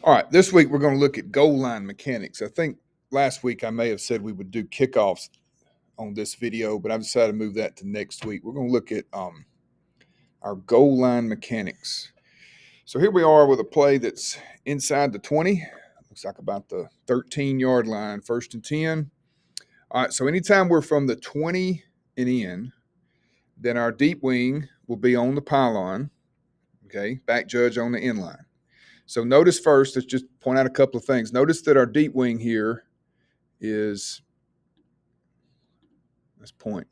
All right, this week we're going to look at goal line mechanics. I think last week I may have said we would do kickoffs on this video, but I've decided to move that to next week. We're going to look at our goal line mechanics. So here we are with a play that's inside the 20. Looks like about the 13-yard line, 1st and 10. All right, so anytime we're from the 20 and in, then our deep wing will be on the pylon, okay, back judge on the end line. So notice first, let's just point out a couple of things. Notice that our deep wing here is, let's point.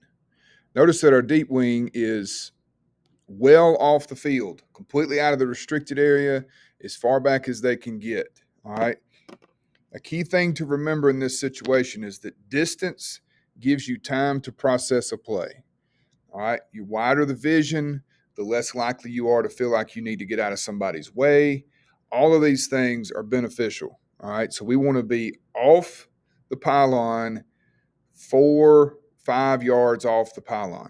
Notice that our deep wing is well off the field, completely out of the restricted area, as far back as they can get. All right. A key thing to remember in this situation is that distance gives you time to process a play. All right. The wider the vision, the less likely you are to feel like you need to get out of somebody's way. All of these things are beneficial. All right. So we want to be off the pylon 4-5 yards off the pylon.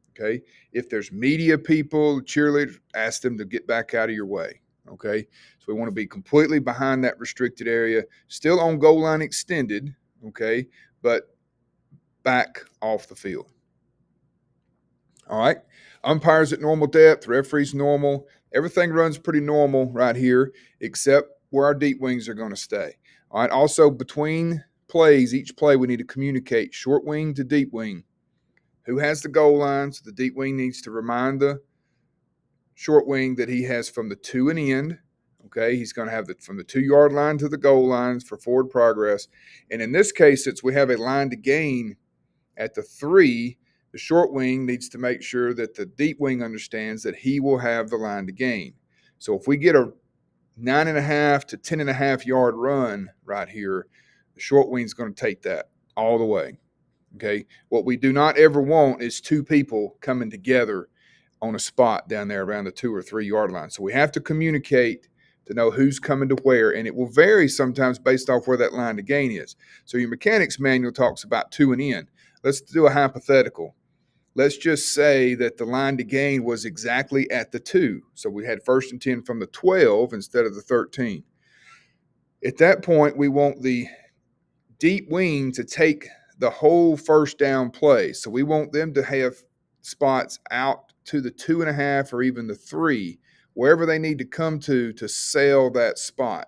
Okay. If there's media people, cheerleaders, ask them to get back out of your way. Okay. So we want to be completely behind that restricted area, still on goal line extended. Okay. But back off the field. All right. Umpires at normal depth, referees normal. Everything runs pretty normal right here, except where our deep wings are going to stay. All right. Also, between plays, each play, we need to communicate short wing to deep wing. Who has the goal line? So the deep wing needs to remind the short wing that he has from the 2 and end. Okay. He's going to have from the 2-yard line to the goal lines for forward progress. And in this case, since we have a line to gain at the 3, the short wing needs to make sure that the deep wing understands that he will have the line to gain. So if we get a 9.5 to 10.5 yard run right here, the short wing is going to take that all the way. Okay. What we do not ever want is 2 people coming together on a spot down there around the 2 or 3 yard line. So we have to communicate to know who's coming to where, and it will vary sometimes based off where that line to gain is. So your mechanics manual talks about 2 and in. Let's do a hypothetical. Let's just say that the line to gain was exactly at the 2. So we had 1st and 10 from the 12 instead of the 13. At that point, we want the deep wing to take the whole first down play. So we want them to have spots out to the 2.5 or even the 3, wherever they need to come to sell that spot.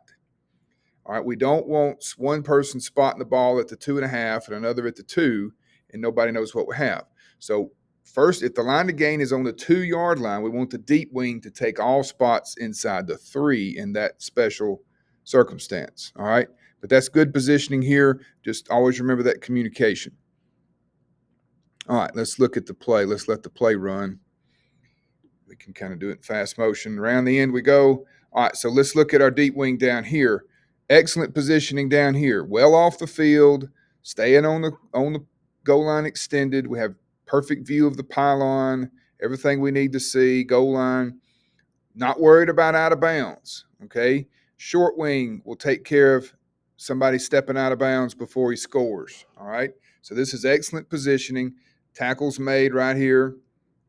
All right, we don't want one person spotting the ball at the 2.5 and another at the 2, and nobody knows what we have. So first, if the line to gain is on the 2-yard line, we want the deep wing to take all spots inside the 3 in that special circumstance. All right, but that's good positioning here. Just always remember that communication. All right, let's look at the play. Let's let the play run. We can kind of do it in fast motion. Around the end we go. All right, so let's look at our deep wing down here. Excellent positioning down here. Well off the field, staying on the goal line extended. We have perfect view of the pylon, everything we need to see, goal line. Not worried about out of bounds, okay? Short wing will take care of somebody stepping out of bounds before he scores, all right? So this is excellent positioning. Tackles made right here,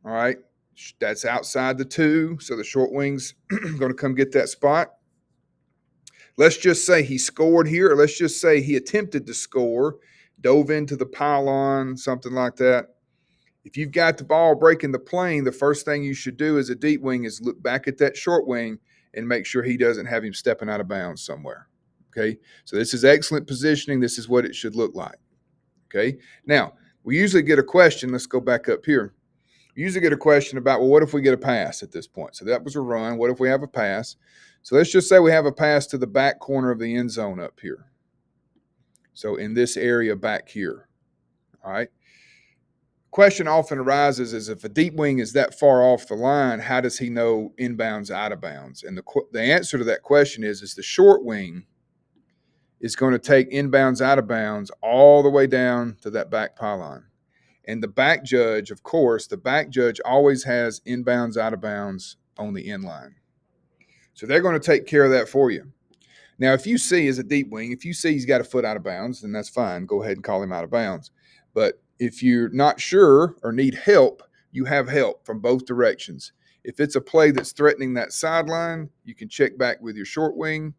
all right? That's outside the 2, so the short wing's going to come get that spot. Let's just say he scored here, or let's just say he attempted to score, dove into the pylon, something like that. If you've got the ball breaking the plane, the first thing you should do as a deep wing is look back at that short wing and make sure he doesn't have him stepping out of bounds somewhere. Okay, so this is excellent positioning. This is what it should look like. Okay, now we usually get a question. Let's go back up here. We usually get a question about, well, what if we get a pass at this point? So that was a run. What if we have a pass? So let's just say we have a pass to the back corner of the end zone up here. So in this area back here. All right. Question often arises is if a deep wing is that far off the line, how does he know inbounds, out of bounds? And the answer to that question is the short wing is going to take inbounds, out of bounds all the way down to that back pylon. And the back judge, of course, always has inbounds, out of bounds on the end line. So they're going to take care of that for you. Now, if you see as a deep wing, if you see he's got a foot out of bounds, then that's fine. Go ahead and call him out of bounds. But if you're not sure or need help, you have help from both directions. If it's a play that's threatening that sideline, you can check back with your short wing.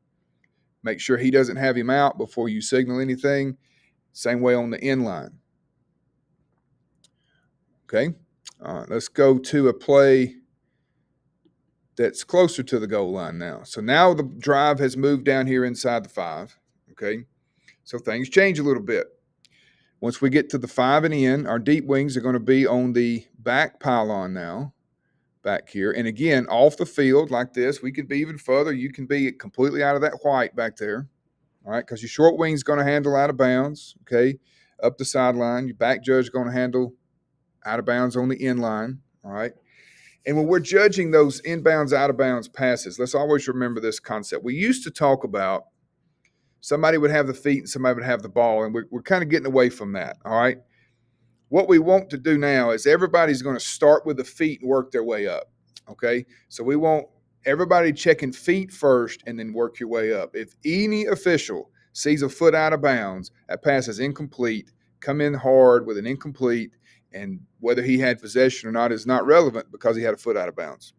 Make sure he doesn't have him out before you signal anything. Same way on the end line. Okay. Let's go to a play that's closer to the goal line now. So now the drive has moved down here inside the 5. Okay. So things change a little bit. Once we get to the 5 and in, our deep wings are going to be on the back pylon now, back here. And again, off the field like this, we could be even further. You can be completely out of that white back there. All right, because your short wing is going to handle out of bounds, okay, up the sideline. Your back judge is going to handle out of bounds on the end line, all right? And when we're judging those inbounds, out of bounds passes, let's always remember this concept. We used to talk about somebody would have the feet and somebody would have the ball, and we're kind of getting away from that, all right? What we want to do now is everybody's going to start with the feet and work their way up, okay? So we want everybody checking feet first and then work your way up. If any official sees a foot out of bounds, that pass is incomplete, come in hard with an incomplete, and whether he had possession or not is not relevant because he had a foot out of bounds.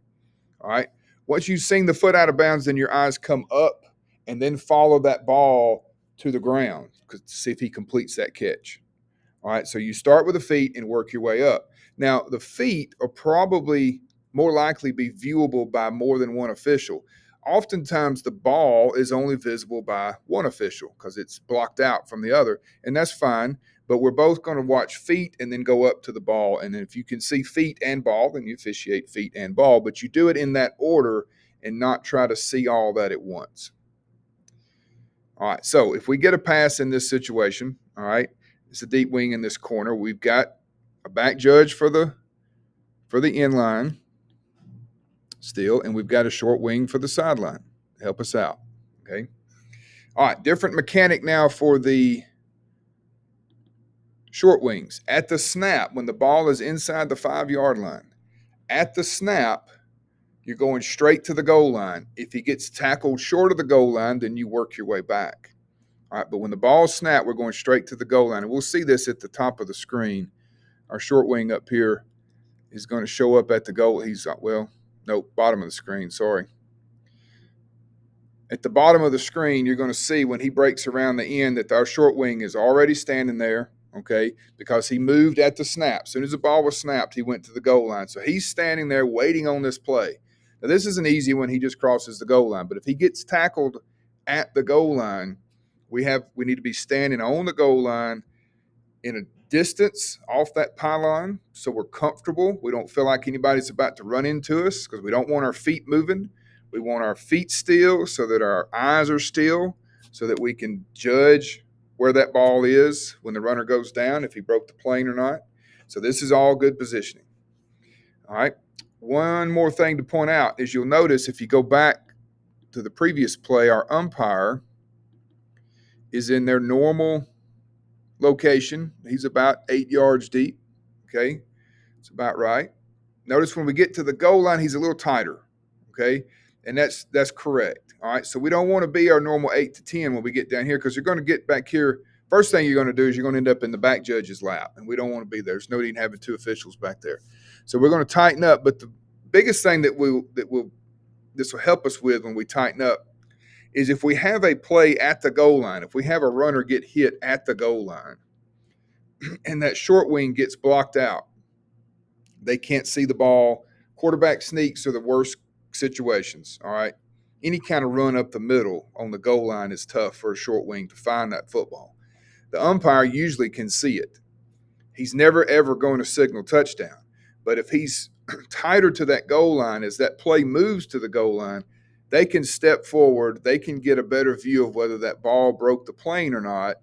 All right. Once you've seen the foot out of bounds, then your eyes come up and then follow that ball to the ground to see if he completes that catch. All right. So you start with the feet and work your way up. Now, the feet are probably more likely be viewable by more than one official. Oftentimes, the ball is only visible by one official because it's blocked out from the other, and that's fine. But we're both going to watch feet and then go up to the ball. And then if you can see feet and ball, then you officiate feet and ball. But you do it in that order and not try to see all that at once. All right, so if we get a pass in this situation, all right, it's a deep wing in this corner. We've got a back judge for the end line still, and we've got a short wing for the sideline to help us out. Okay. All right, different mechanic now for the short wings. At the snap, when the ball is inside the 5-yard line, at the snap, you're going straight to the goal line. If he gets tackled short of the goal line, then you work your way back. All right, but when the ball snapped, we're going straight to the goal line. And we'll see this at the top of the screen. Our short wing up here is going to show up at the goal. Bottom of the screen, sorry. At the bottom of the screen, you're going to see when he breaks around the end that our short wing is already standing there, okay, because he moved at the snap. As soon as the ball was snapped, he went to the goal line. So he's standing there waiting on this play. Now, this isn't easy when he just crosses the goal line, but if he gets tackled at the goal line, we need to be standing on the goal line in a distance off that pylon so we're comfortable. We don't feel like anybody's about to run into us because we don't want our feet moving. We want our feet still so that our eyes are still so that we can judge where that ball is when the runner goes down, if he broke the plane or not. So this is all good positioning. All right. One more thing to point out is you'll notice if you go back to the previous play, our umpire is in their normal location. He's about 8 yards deep. Okay. It's about right. Notice when we get to the goal line, he's a little tighter. Okay. And that's correct. All right. So we don't want to be our normal 8 to 10 when we get down here because you're going to get back here. First thing you're going to do is you're going to end up in the back judge's lap, and we don't want to be there. There's no need in having 2 officials back there. So we're going to tighten up. But the biggest thing this will help us with when we tighten up is if we have a play at the goal line, if we have a runner get hit at the goal line and that short wing gets blocked out, they can't see the ball. Quarterback sneaks are the worst situations, all right? Any kind of run up the middle on the goal line is tough for a short wing to find that football. The umpire usually can see it. He's never, ever going to signal touchdown. But if he's tighter to that goal line, as that play moves to the goal line, they can step forward. They can get a better view of whether that ball broke the plane or not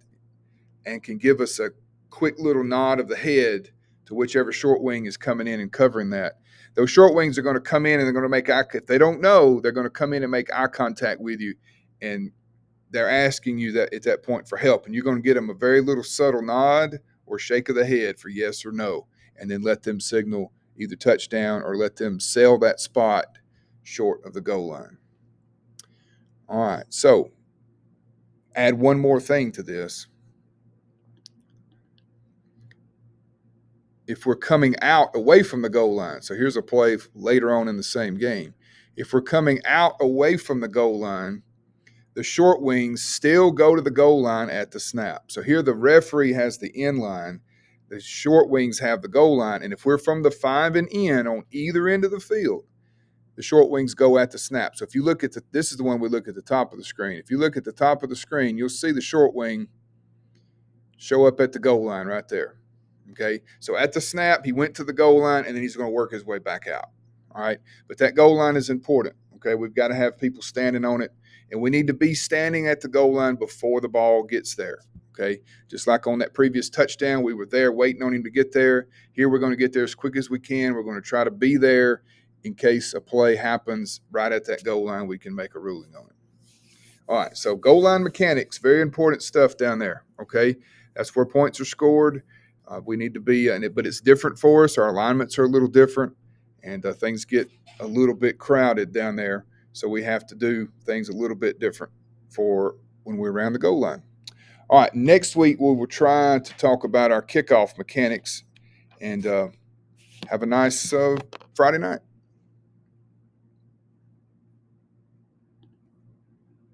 and can give us a quick little nod of the head to whichever short wing is coming in and covering that. Those short wings are going to come in and they're going to make if they don't know, they're going to come in and make eye contact with you, and they're asking you that at that point for help, and you're going to get them a very little subtle nod or shake of the head for yes or no, and then let them signal either touchdown or let them sail that spot short of the goal line. All right, so add one more thing to this. If we're coming out away from the goal line, so here's a play later on in the same game. If we're coming out away from the goal line, the short wings still go to the goal line at the snap. So here the referee has the end line. The short wings have the goal line. And if we're from the 5 and in on either end of the field, the short wings go at the snap. So if you look at this is the one we look at the top of the screen. If you look at the top of the screen, you'll see the short wing show up at the goal line right there. Okay. So at the snap, he went to the goal line and then he's going to work his way back out. All right. But that goal line is important. Okay. We've got to have people standing on it, and we need to be standing at the goal line before the ball gets there. Okay. Just like on that previous touchdown, we were there waiting on him to get there. Here we're going to get there as quick as we can. We're going to try to be there in case a play happens right at that goal line. We can make a ruling on it. All right. So goal line mechanics, very important stuff down there. Okay. That's where points are scored. We need to be in it, but it's different for us. Our alignments are a little different, and things get a little bit crowded down there. So we have to do things a little bit different for when we're around the goal line. All right, next week we will try to talk about our kickoff mechanics, and have a nice Friday night.